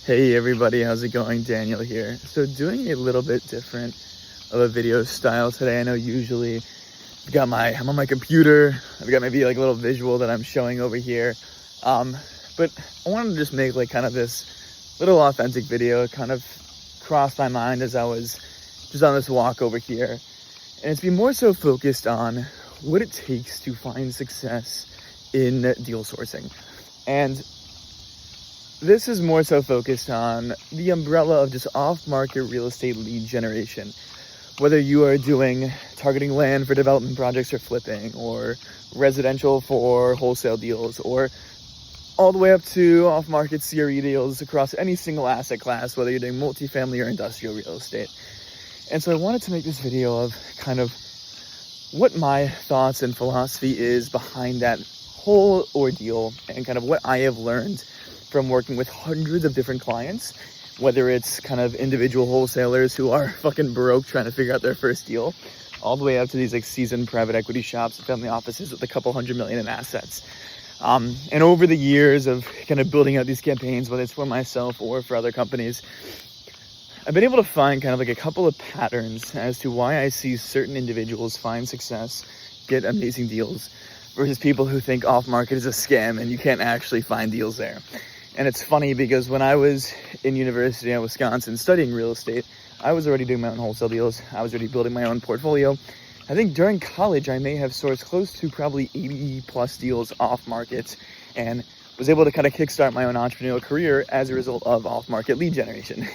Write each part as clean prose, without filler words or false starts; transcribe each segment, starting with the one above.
Hey everybody, how's it going? Daniel here. So doing a little bit different of a video style today. I know usually I'm on my computer. I've got maybe like a little visual that I'm showing over here. But I wanted to just make like kind of this little authentic video. It kind of crossed my mind as I was just on this walk over here. And it's been more so focused on what it takes to find success in deal sourcing. And this is more so focused on the umbrella of just off-market real estate lead generation. Whether you are targeting land for development projects or flipping, or residential for wholesale deals, or all the way up to off-market CRE deals across any single asset class, whether you're doing multifamily or industrial real estate. And so I wanted to make this video of kind of what my thoughts and philosophy is behind that whole ordeal, and kind of what I have learned from working with hundreds of different clients, whether it's kind of individual wholesalers who are fucking broke trying to figure out their first deal, all the way up to these like seasoned private equity shops and family offices with a couple $100 million in assets. And over the years of kind of building out these campaigns, whether it's for myself or for other companies, I've been able to find kind of like a couple of patterns as to why I see certain individuals find success, get amazing deals, versus people who think off-market is a scam and you can't actually find deals there. And it's funny because when I was in university in Wisconsin studying real estate, I was already doing my own wholesale deals. I was already building my own portfolio. I think during college, I may have sourced close to probably 80 plus deals off market, and was able to kind of kickstart my own entrepreneurial career as a result of off-market lead generation.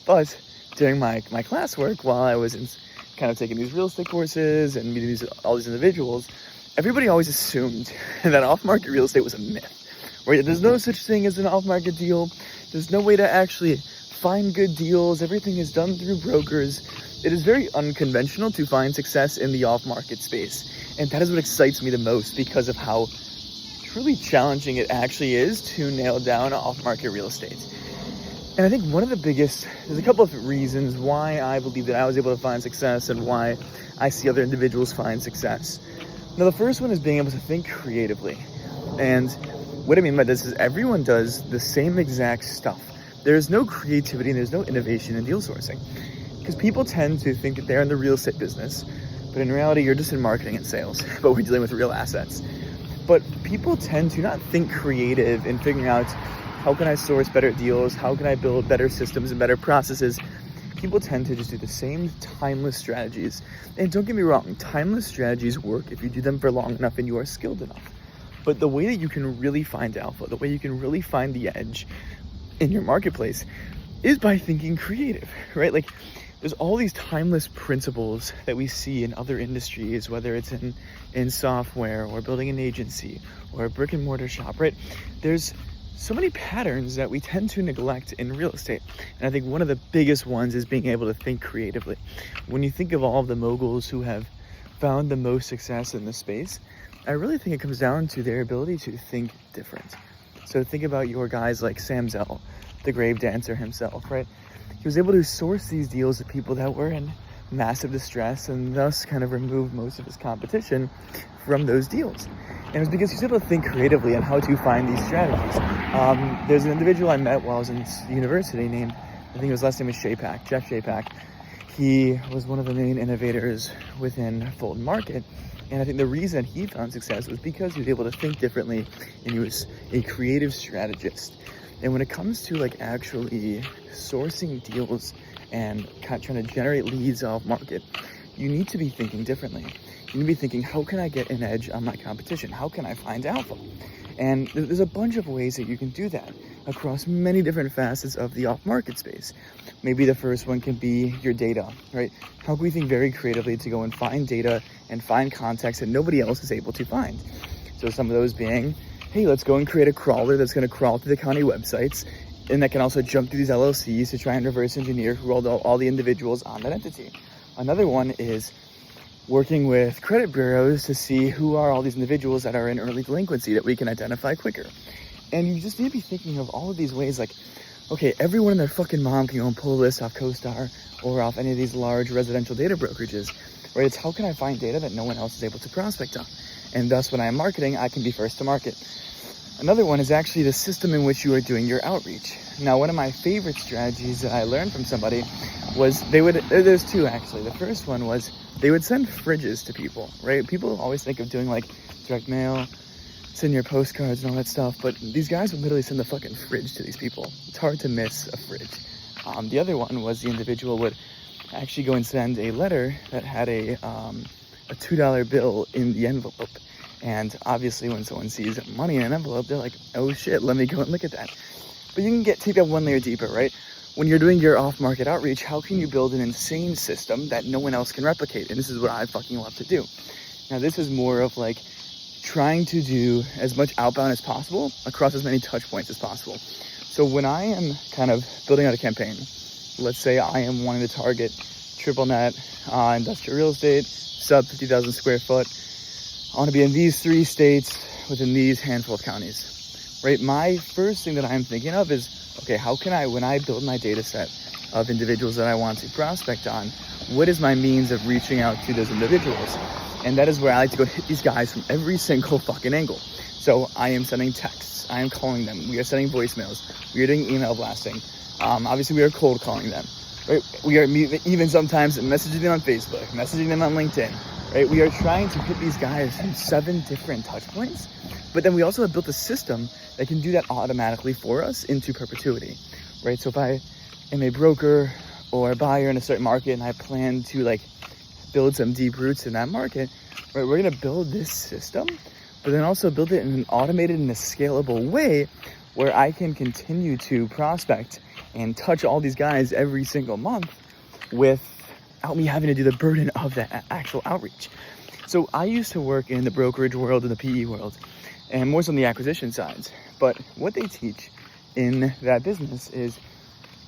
But during my classwork, while I was kind of taking these real estate courses and meeting all these individuals, everybody always assumed that off-market real estate was a myth. Right? There's no such thing as an off-market deal. There's no way to actually find good deals. Everything is done through brokers. It is very unconventional to find success in the off-market space. And that is what excites me the most, because of how truly challenging it actually is to nail down off-market real estate. And I think there's a couple of reasons why I believe that I was able to find success and why I see other individuals find success. Now, the first one is being able to think creatively. And what I mean by this is everyone does the same exact stuff. There's no creativity and there's no innovation in deal sourcing, because people tend to think that they're in the real estate business, but in reality, you're just in marketing and sales, but we're dealing with real assets. But people tend to not think creative in figuring out, how can I source better deals? How can I build better systems and better processes? People tend to just do the same timeless strategies. And don't get me wrong, timeless strategies work if you do them for long enough and you are skilled enough. But the way that you can really find alpha, the way you can really find the edge in your marketplace, is by thinking creative, right? Like, there's all these timeless principles that we see in other industries, whether it's in software or building an agency or a brick and mortar shop, right? There's so many patterns that we tend to neglect in real estate. And I think one of the biggest ones is being able to think creatively. When you think of all of the moguls who have found the most success in the space, I really think it comes down to their ability to think different. So think about your guys like Sam Zell, the grave dancer himself, right? He was able to source these deals of people that were in massive distress, and thus kind of remove most of his competition from those deals. And it was because he was able to think creatively on how to find these strategies. There's an individual I met while I was in university named, I think his last name was Shapak, Jeff Shapak. He was one of the main innovators within Fulton Market. And I think the reason he found success was because he was able to think differently, and he was a creative strategist. And when it comes to like actually sourcing deals and kind of trying to generate leads off market, you need to be thinking differently. You need to be thinking, how can I get an edge on my competition? How can I find alpha? And there's a bunch of ways that you can do that across many different facets of the off-market space. Maybe the first one can be your data, right? How can we think very creatively to go and find data and find context that nobody else is able to find? So some of those being, hey, let's go and create a crawler that's going to crawl through the county websites, and that can also jump through these LLCs to try and reverse engineer who are all the individuals on that entity. Another one is working with credit bureaus to see who are all these individuals that are in early delinquency that we can identify quicker. And you just need to be thinking of all of these ways, like, okay, everyone and their fucking mom can go and pull a list off CoStar or off any of these large residential data brokerages, right? It's how can I find data that no one else is able to prospect on? And thus, when I'm marketing, I can be first to market. Another one is actually the system in which you are doing your outreach. Now, one of my favorite strategies that I learned from somebody was there's two actually. The first one was they would send fridges to people, right? People always think of doing like direct mail, send your postcards and all that stuff, but these guys would literally send the fucking fridge to these people. It's hard to miss a fridge. The other one was the individual would actually go and send a letter that had a $2 bill in the envelope. And obviously when someone sees money in an envelope, they're like, oh shit, let me go and look at that. But you can take that one layer deeper, right? When you're doing your off-market outreach, how can you build an insane system that no one else can replicate? And this is what I fucking love to do. Now this is more of like trying to do as much outbound as possible across as many touch points as possible. So when I am kind of building out a campaign, let's say I am wanting to target triple net industrial real estate, sub 50,000 square foot. I want to be in these 3 states within these handful of counties, right? My first thing that I'm thinking of is, okay, how can I, when I build my data set of individuals that I want to prospect on, what is my means of reaching out to those individuals? And that is where I like to go hit these guys from every single fucking angle. So I am sending texts, I am calling them, we are sending voicemails, we are doing email blasting. Obviously we are cold calling them, right? We are even sometimes messaging them on Facebook, messaging them on LinkedIn. Right, we are trying to hit these guys from 7 different touch points, but then we also have built a system that can do that automatically for us into perpetuity, right? So if I am a broker or a buyer in a certain market and I plan to like build some deep roots in that market, right, we're gonna build this system, but then also build it in an automated and a scalable way where I can continue to prospect and touch all these guys every single month without me having to do the burden of that actual outreach. So I used to work in the brokerage world and the PE world, and more so on the acquisition sides. But what they teach in that business is,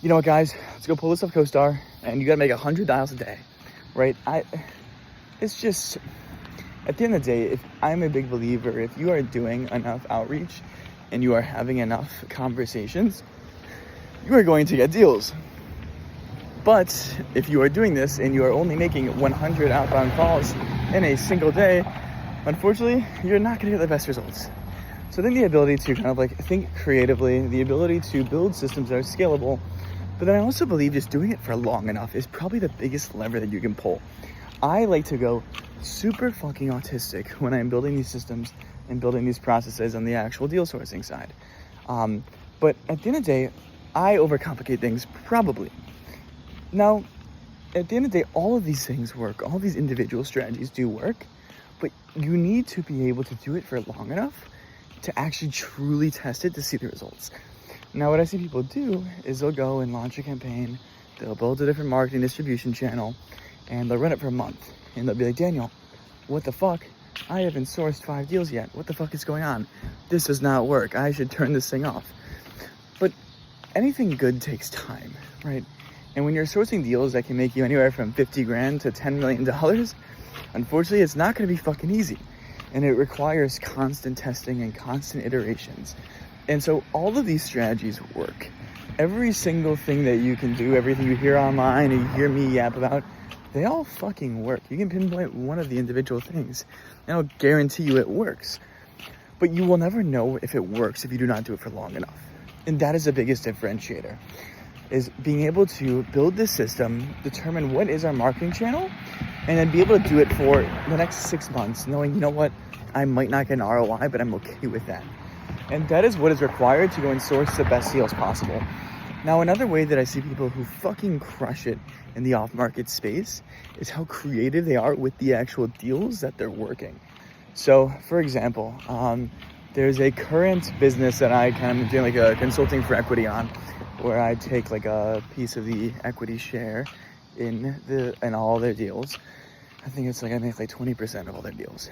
you know what, guys, let's go pull this off CoStar, and you gotta make 100 dials a day, right? It's just, at the end of the day, if I'm a big believer, if you are doing enough outreach and you are having enough conversations, you are going to get deals. But if you are doing this and you are only making 100 outbound calls in a single day, unfortunately, you're not going to get the best results. So I think the ability to kind of like think creatively, the ability to build systems that are scalable, but then I also believe just doing it for long enough is probably the biggest lever that you can pull. I like to go super fucking autistic when I'm building these systems and building these processes on the actual deal sourcing side. But at the end of the day, I overcomplicate things probably. Now, at the end of the day, all of these things work. All these individual strategies do work, but you need to be able to do it for long enough to actually truly test it to see the results. Now, what I see people do is they'll go and launch a campaign, they'll build a different marketing distribution channel, and they'll run it for a month. And they'll be like, Daniel, what the fuck? I haven't sourced 5 deals yet. What the fuck is going on? This does not work. I should turn this thing off. But anything good takes time, right? And when you're sourcing deals that can make you anywhere from 50 grand to $10 million, unfortunately, it's not going to be fucking easy. And it requires constant testing and constant iterations. And so all of these strategies work. Every single thing that you can do, everything you hear online and you hear me yap about, they all fucking work. You can pinpoint one of the individual things, and I'll guarantee you it works. But you will never know if it works if you do not do it for long enough. And that is the biggest differentiator, is being able to build this system, determine what is our marketing channel, and then be able to do it for the next 6 months, knowing, you know what, I might not get an ROI, but I'm okay with that. And that is what is required to go and source the best deals possible. Now, another way that I see people who fucking crush it in the off-market space is how creative they are with the actual deals that they're working. So, for example, there's a current business that I kind of doing like a consulting for equity on, where I take like a piece of the equity share in all their deals. I think it's like I make like 20% of all their deals.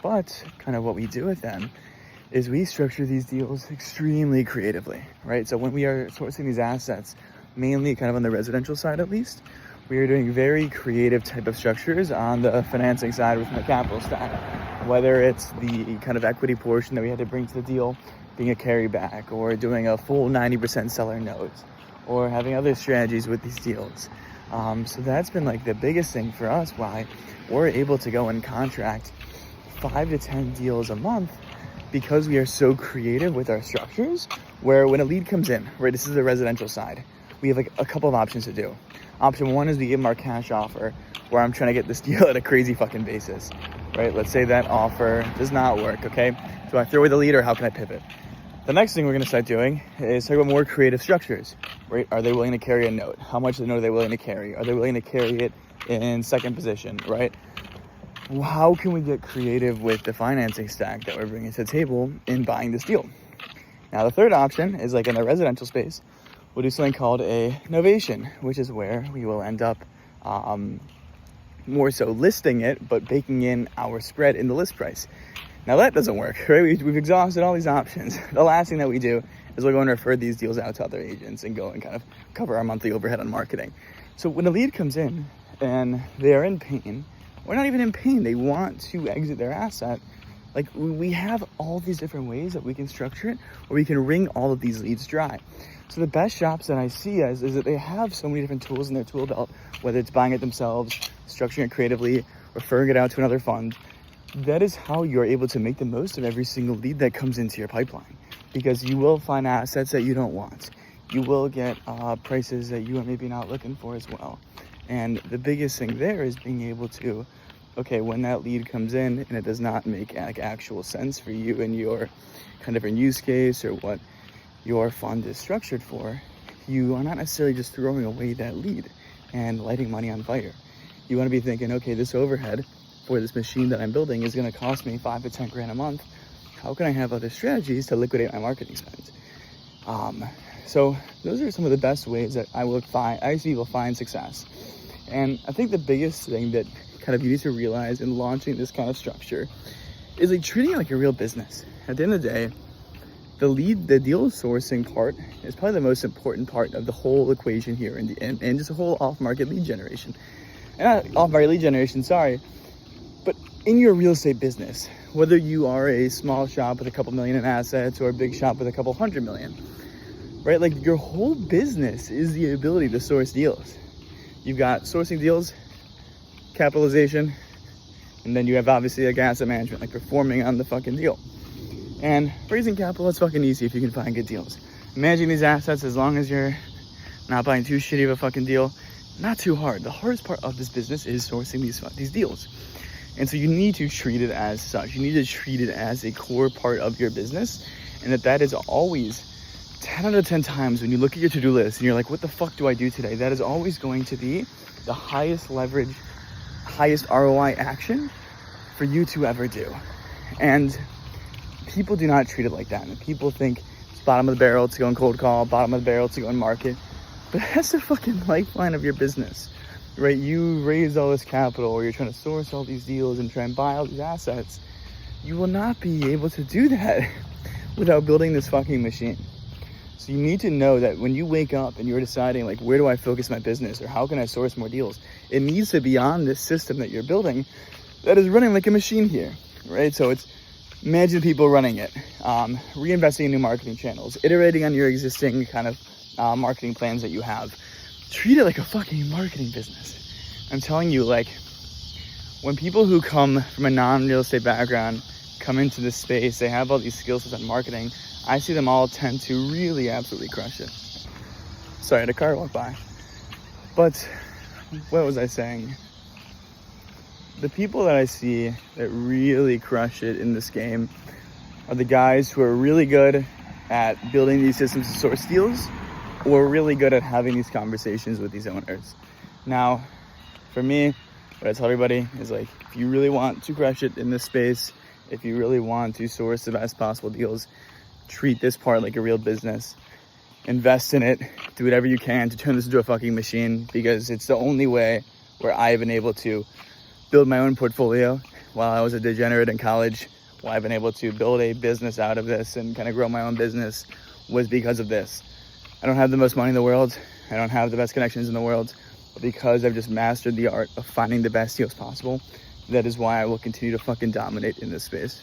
But kind of what we do with them is we structure these deals extremely creatively, right? So when we are sourcing these assets, mainly kind of on the residential side at least, we are doing very creative type of structures on the financing side within the capital stack. Whether it's the kind of equity portion that we had to bring to the deal, being a carryback, or doing a full 90% seller note, or having other strategies with these deals. So that's been like the biggest thing for us, why we're able to go and contract 5 to 10 deals a month because we are so creative with our structures, where when a lead comes in, right, this is the residential side, we have like a couple of options to do. Option one is we give them our cash offer, where I'm trying to get this deal at a crazy fucking basis, right? Let's say that offer does not work, okay? Do I throw away the lead or how can I pivot? The next thing we're gonna start doing is talk about more creative structures, right? Are they willing to carry a note? How much of the note are they willing to carry? Are they willing to carry it in second position, right? How can we get creative with the financing stack that we're bringing to the table in buying this deal? Now, the third option is like in the residential space, we'll do something called a novation, which is where we will end up more so listing it, but baking in our spread in the list price. Now that doesn't work, right? We've exhausted all these options. The last thing that we do is we're going to refer these deals out to other agents and go and kind of cover our monthly overhead on marketing. So when a lead comes in and they are in pain, or not even in pain, they want to exit their asset, like we have all these different ways that we can structure it, or we can wring all of these leads dry. So the best shops that I see is that they have so many different tools in their tool belt, whether it's buying it themselves, structuring it creatively, referring it out to another fund. That is how you're able to make the most of every single lead that comes into your pipeline, because you will find assets that you don't want. You will get prices that you are maybe not looking for as well. And the biggest thing there is being able to, okay, when that lead comes in and it does not make like actual sense for you and your kind of a use case or what your fund is structured for, you are not necessarily just throwing away that lead and lighting money on fire. You want to be thinking, okay, this overhead for this machine that I'm building is going to cost me $5 to $10 grand a month. How can I have other strategies to liquidate my marketing spend? So those are some of the best ways that I see people find success. And I think the biggest thing that kind of you need to realize in launching this kind of structure is like treating it like a real business. At the end of the day, the deal sourcing part is probably the most important part of the whole equation here and just a whole off-market lead generation. And not off-market lead generation, sorry, but in your real estate business, whether you are a small shop with a couple million in assets or a big shop with a couple $100 million, right? Like your whole business is the ability to source deals. You've got sourcing deals, capitalization, and then you have obviously like asset management, like performing on the fucking deal. And raising capital is fucking easy if you can find good deals. Managing these assets, as long as you're not buying too shitty of a fucking deal, not too hard. The hardest part of this business is sourcing these deals. And so you need to treat it as such. You need to treat it as a core part of your business, and that is always 10 out of 10 times when you look at your to-do list and you're like, what the fuck do I do today? That is always going to be the highest leverage, highest ROI action for you to ever do. And people do not treat it like that. And people think it's bottom of the barrel to go and cold call, bottom of the barrel to go and market. But that's the fucking lifeline of your business, right? You raise all this capital, or you're trying to source all these deals and try and buy all these assets. You will not be able to do that without building this fucking machine. So you need to know that when you wake up and you're deciding, like, where do I focus my business, or how can I source more deals? It needs to be on this system that you're building that is running like a machine here, right? So it's imagine people running it, reinvesting in new marketing channels, iterating on your existing kind of marketing plans that you have. Treat it like a fucking marketing business. I'm telling you, like, when people who come from a non-real estate background come into this space, they have all these skill sets on marketing. I see them all tend to really absolutely crush it. Sorry, the car went by. But what was I saying? The people that I see that really crush it in this game are the guys who are really good at building these systems to source deals, or really good at having these conversations with these owners. Now, for me, what I tell everybody is, like, if you really want to crush it in this space, if you really want to source the best possible deals, treat this part like a real business. Invest in it. Do whatever you can to turn this into a fucking machine, because it's the only way where I've been able to build my own portfolio while I was a degenerate in college. Why I've been able to build a business out of this and kind of grow my own business was because of this. I don't have the most money in the world. I don't have the best connections in the world. But because I've just mastered the art of finding the best deals possible, that is why I will continue to fucking dominate in this space.